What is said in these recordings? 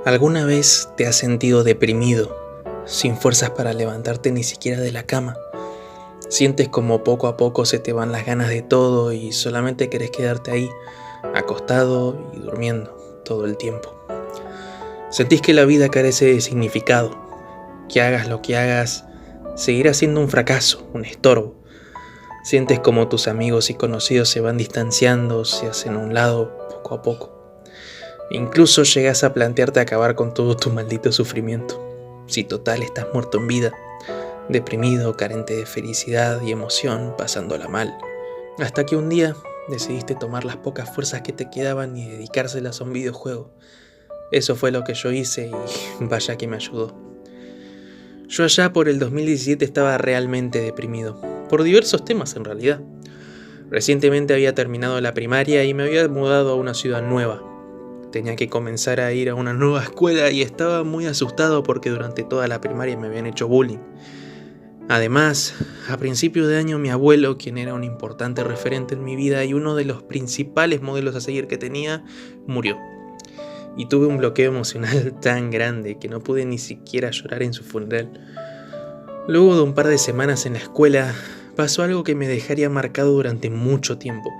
¿Alguna vez te has sentido deprimido, sin fuerzas para levantarte ni siquiera de la cama? Sientes como poco a poco se te van las ganas de todo y solamente querés quedarte ahí, acostado y durmiendo todo el tiempo. Sentís que la vida carece de significado, que hagas lo que hagas, seguirá siendo un fracaso, un estorbo. Sientes como tus amigos y conocidos se van distanciando, se hacen a un lado poco a poco. Incluso llegas a plantearte acabar con todo tu maldito sufrimiento. Si total estás muerto en vida, deprimido, carente de felicidad y emoción, pasándola mal. Hasta que un día decidiste tomar las pocas fuerzas que te quedaban y dedicárselas a un videojuego. Eso fue lo que yo hice y vaya que me ayudó. Yo allá por el 2017 estaba realmente deprimido, por diversos temas en realidad. Recientemente había terminado la primaria y me había mudado a una ciudad nueva. Tenía que comenzar a ir a una nueva escuela y estaba muy asustado porque durante toda la primaria me habían hecho bullying. Además, a principio de año mi abuelo, quien era un importante referente en mi vida y uno de los principales modelos a seguir que tenía, murió. Y tuve un bloqueo emocional tan grande que no pude ni siquiera llorar en su funeral. Luego de un par de semanas en la escuela, pasó algo que me dejaría marcado durante mucho tiempo.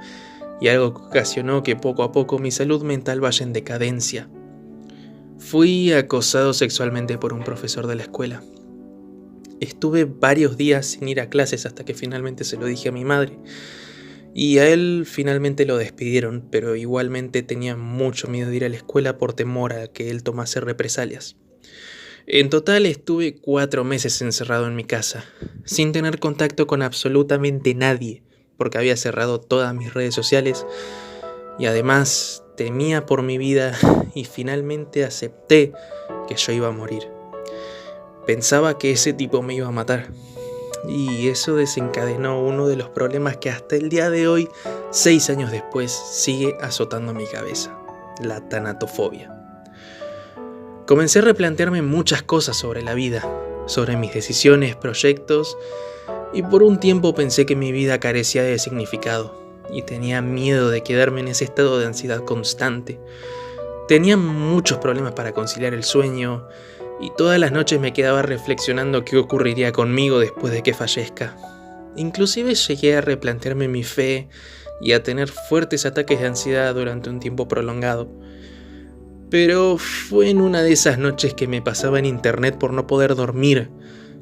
Y algo que ocasionó que poco a poco mi salud mental vaya en decadencia. Fui acosado sexualmente por un profesor de la escuela. Estuve varios días sin ir a clases hasta que finalmente se lo dije a mi madre. Y a él finalmente lo despidieron, pero igualmente tenía mucho miedo de ir a la escuela por temor a que él tomase represalias. En total estuve 4 meses encerrado en mi casa, sin tener contacto con absolutamente nadie, porque había cerrado todas mis redes sociales y además temía por mi vida y finalmente acepté que yo iba a morir. Pensaba que ese tipo me iba a matar y eso desencadenó uno de los problemas que hasta el día de hoy, 6 años después, sigue azotando mi cabeza: la tanatofobia. Comencé a replantearme muchas cosas sobre la vida, sobre mis decisiones, proyectos, y por un tiempo pensé que mi vida carecía de significado y tenía miedo de quedarme en ese estado de ansiedad constante. Tenía muchos problemas para conciliar el sueño y todas las noches me quedaba reflexionando qué ocurriría conmigo después de que fallezca. Inclusive llegué a replantearme mi fe y a tener fuertes ataques de ansiedad durante un tiempo prolongado. Pero fue en una de esas noches que me pasaba en internet por no poder dormir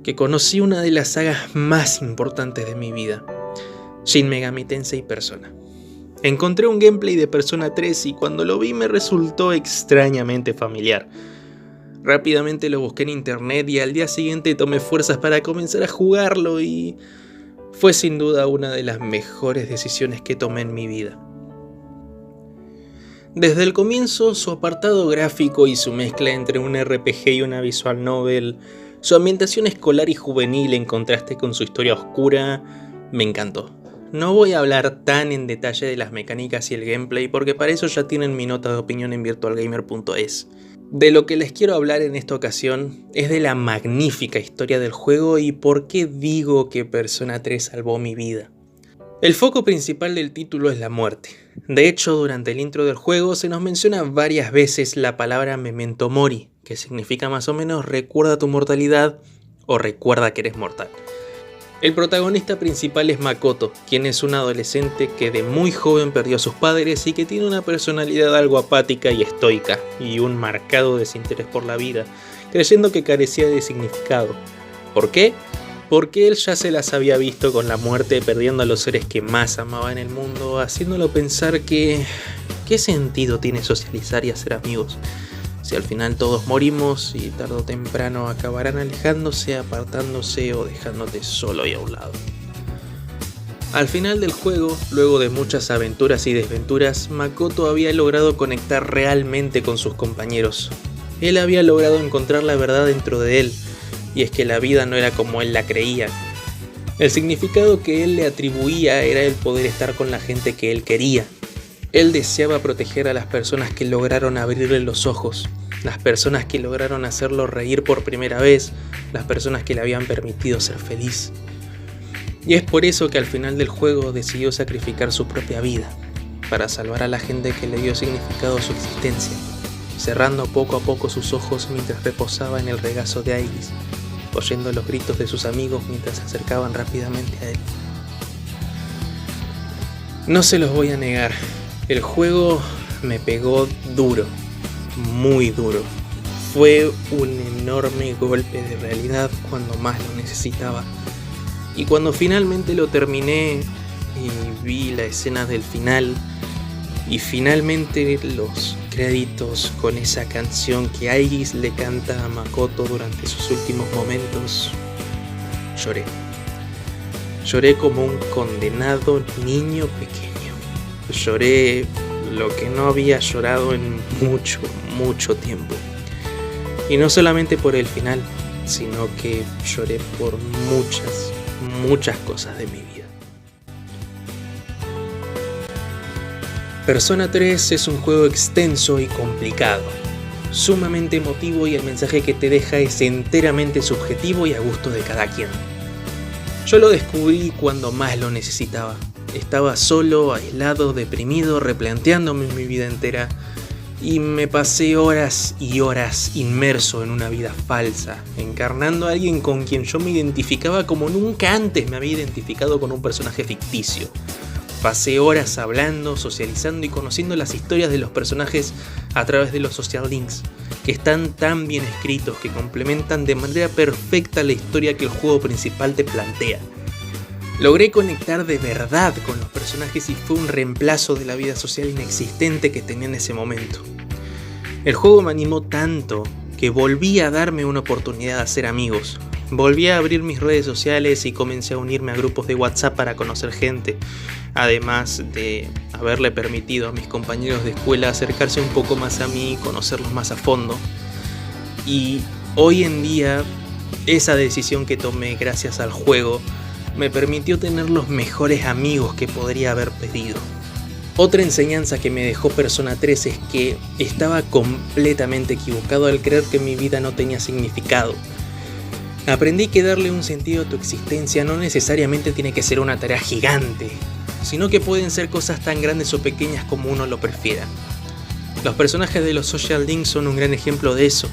que conocí una de las sagas más importantes de mi vida: Shin Megami Tensei Persona. Encontré un gameplay de Persona 3 y cuando lo vi me resultó extrañamente familiar. Rápidamente lo busqué en internet y al día siguiente tomé fuerzas para comenzar a jugarlo y fue sin duda una de las mejores decisiones que tomé en mi vida. Desde el comienzo, su apartado gráfico y su mezcla entre un RPG y una visual novel, su ambientación escolar y juvenil en contraste con su historia oscura, me encantó. No voy a hablar tan en detalle de las mecánicas y el gameplay porque para eso ya tienen mi nota de opinión en virtualgamer.es. De lo que les quiero hablar en esta ocasión es de la magnífica historia del juego y por qué digo que Persona 3 salvó mi vida. El foco principal del título es la muerte. De hecho, durante el intro del juego se nos menciona varias veces la palabra Memento Mori, que significa más o menos recuerda tu mortalidad o recuerda que eres mortal. El protagonista principal es Makoto, quien es un adolescente que de muy joven perdió a sus padres y que tiene una personalidad algo apática y estoica, y un marcado desinterés por la vida, creyendo que carecía de significado. ¿Por qué? Porque él ya se las había visto con la muerte, perdiendo a los seres que más amaba en el mundo, haciéndolo pensar que ¿qué sentido tiene socializar y hacer amigos? Si al final todos morimos y tarde o temprano acabarán alejándose, apartándose o dejándote solo y a un lado. Al final del juego, luego de muchas aventuras y desventuras, Makoto había logrado conectar realmente con sus compañeros. Él había logrado encontrar la verdad dentro de él, y es que la vida no era como él la creía. El significado que él le atribuía era el poder estar con la gente que él quería. Él deseaba proteger a las personas que lograron abrirle los ojos, las personas que lograron hacerlo reír por primera vez, las personas que le habían permitido ser feliz. Y es por eso que al final del juego decidió sacrificar su propia vida, para salvar a la gente que le dio significado a su existencia. cerrando poco a poco sus ojos mientras reposaba en el regazo de Aigis, oyendo los gritos de sus amigos mientras se acercaban rápidamente a él. No se los voy a negar, el juego me pegó duro, muy duro. Fue un enorme golpe de realidad cuando más lo necesitaba. Y cuando finalmente lo terminé y vi la escena del final y finalmente los créditos con esa canción que Aigis le canta a Makoto durante sus últimos momentos, lloré. Lloré como un condenado niño pequeño. Lloré lo que no había llorado en mucho tiempo. Y no solamente por el final, sino que lloré por muchas cosas de mi vida. Persona 3 es un juego extenso y complicado, sumamente emotivo, y el mensaje que te deja es enteramente subjetivo y a gusto de cada quien. Yo lo descubrí cuando más lo necesitaba. Estaba solo, aislado, deprimido, replanteándome mi vida entera, y me pasé horas y horas inmerso en una vida falsa, encarnando a alguien con quien yo me identificaba como nunca antes me había identificado con un personaje ficticio. Pasé horas hablando, socializando y conociendo las historias de los personajes a través de los social links, que están tan bien escritos que complementan de manera perfecta la historia que el juego principal te plantea. Logré conectar de verdad con los personajes y fue un reemplazo de la vida social inexistente que tenía en ese momento. El juego me animó tanto que volví a darme una oportunidad de hacer amigos. Volví a abrir mis redes sociales y comencé a unirme a grupos de WhatsApp para conocer gente, además de haberle permitido a mis compañeros de escuela acercarse un poco más a mí y conocerlos más a fondo. Y hoy en día, esa decisión que tomé gracias al juego me permitió tener los mejores amigos que podría haber pedido. Otra enseñanza que me dejó Persona 3 es que estaba completamente equivocado al creer que mi vida no tenía significado. Aprendí que darle un sentido a tu existencia no necesariamente tiene que ser una tarea gigante, sino que pueden ser cosas tan grandes o pequeñas como uno lo prefiera. Los personajes de los social links son un gran ejemplo de eso.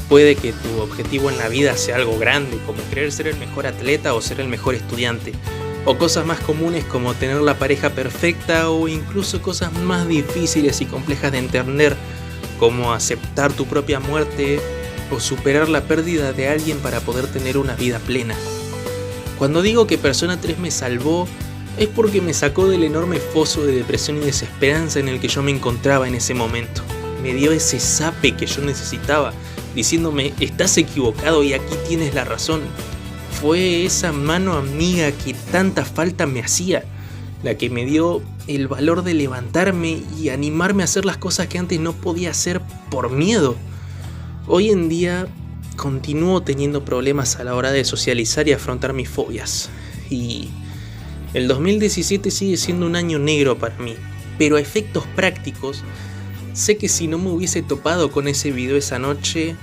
Puede que tu objetivo en la vida sea algo grande, como querer ser el mejor atleta o ser el mejor estudiante, o cosas más comunes como tener la pareja perfecta, o incluso cosas más difíciles y complejas de entender, como aceptar tu propia muerte o superar la pérdida de alguien para poder tener una vida plena. Cuando digo que Persona 3 me salvó, es porque me sacó del enorme foso de depresión y desesperanza en el que yo me encontraba en ese momento. Me dio ese zape que yo necesitaba, diciéndome: estás equivocado y aquí tienes la razón. Fue esa mano amiga que tanta falta me hacía, la que me dio el valor de levantarme y animarme a hacer las cosas que antes no podía hacer por miedo. Hoy en día continúo teniendo problemas a la hora de socializar y afrontar mis fobias, y el 2017 sigue siendo un año negro para mí, pero a efectos prácticos, sé que si no me hubiese topado con ese video esa noche,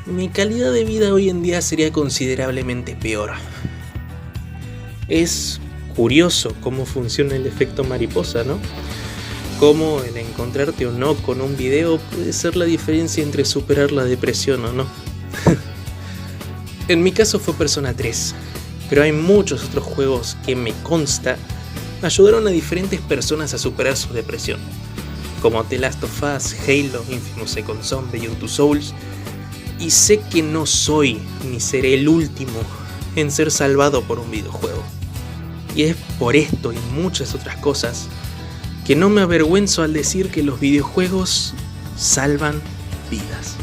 mi calidad de vida hoy en día sería considerablemente peor. Es curioso cómo funciona el efecto mariposa, ¿no? Cómo el encontrarte o no con un video puede ser la diferencia entre superar la depresión o no. En mi caso fue Persona 3, pero hay muchos otros juegos que me consta ayudaron a diferentes personas a superar su depresión, como The Last of Us, Halo, Infamous Second Son, Beyond Two Souls, y sé que no soy ni seré el último en ser salvado por un videojuego. Y es por esto y muchas otras cosas que no me avergüenzo al decir que los videojuegos salvan vidas.